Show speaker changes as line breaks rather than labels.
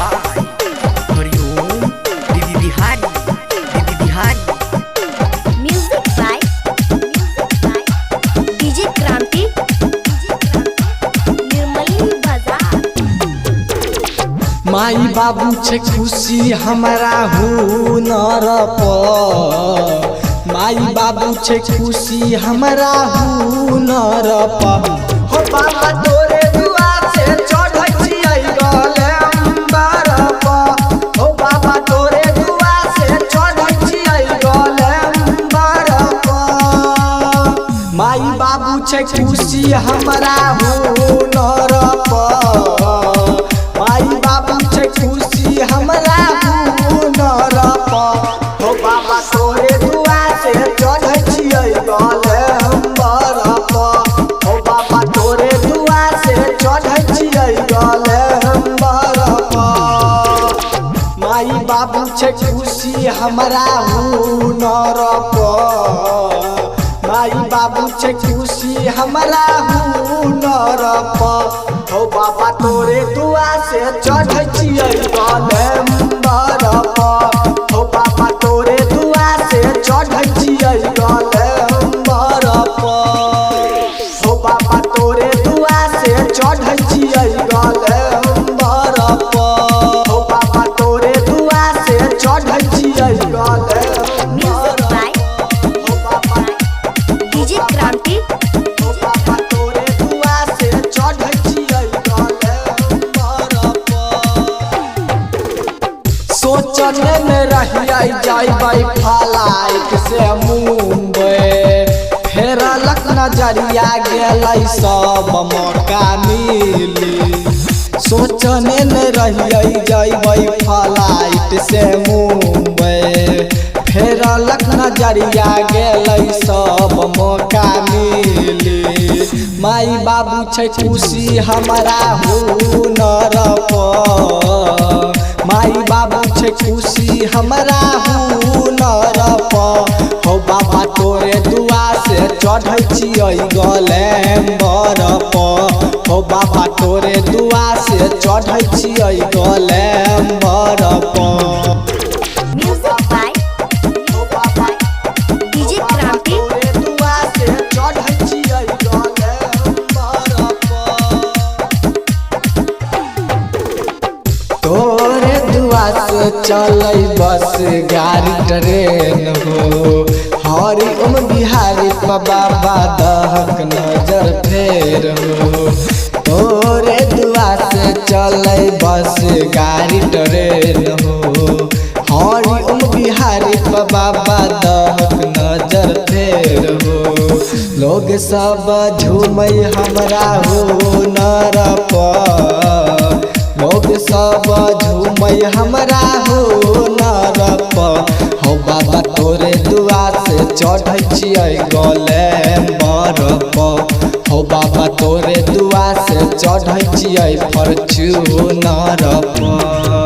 By हरिओम दीदी Bihari
music by DJ क्रांति निर्मली बाजार।
माई बाबू छे खुशी हमारा हुनर पर, माई बाबू छे खुशी हमारा हुनर पर। हो बाबा तोरे दुआ से चढ़ै छियै गलेम्बर पर, हो बाबा तोरे दुआ से चढ़ै छियै गलेम्बर पर। माई बाबू छे खुशी हमारा हुनर पर, माई बाबू छे खुशी हमारा हुनर पर। हो बाबा तोरे दुआ से चढ़ै छियै गलेम्बर पर, हो बाबा तोरे दुआ से चढ़ै छियै गलेम्बर पर। माई बाबू छे खुशी हमारा हुनर पर, माई बाबू छे खुशी हमारा हुनर पर। हो बाबा तोरे दुआ से चढ़ै छियै गलेम्बर पर, हो बाबा तोरे दुआ से चढ़ै छियै गलेम्बर पर, हो बाबा तोरे दुआ से चढ़ै छियै गलेम्बर पर, हो बाबा तोरे दुआ से चढ़ै छियै
म्यूजिक
गलेम्बर
बाय डीजे क्रांति
हो बाबा तोरे दुआ से चढ़ै छियै गलेम्बर पर। सोचने में रहियै जइबै फ्लाइट से मुंबई, फेरलक नजरिया गेलै सब मौका मिली। सोचने में रहियै जइबै फ्लाइट से मुंबई, फेरलक नजरिया गेलै सब मौका मिली। माई बाबू छे खुशी हमारा हुनर पर, माई बाबू छे खुशी हमारा हुनर पर। हो बाबा तोरे दुआ से चढ़ै छियै गलेम्बर पर, हो बाबा तोरे दुआ से चढ़ै छियै गलेम्बर पर।
म्यूजिक बाय
हो बाबा
डीजे क्रांति
तोरे दुआ से चढ़ै छियै गलेम्बर पर। तोरे दुआ से चलै बस गाड़ी ट्रेन हो, हरि ओम बिहारी बाबा दहक नजर फेर हो। तोरे दुआ से चलै बस गाड़ी ट्रेन हो, हरि ओम बिहारी बाबा दहक नजर फेर हो। लोग सब झूमै हमरा हुनर पर, लोग सब झूमै हमरा हुनर पर। हो बाबा तोरे दुआ से चढ़ै छियै गलेम्बर पर, हो बाबा तोरे दुआ से चढ़ै छियै फॉर्च्यूनर पर।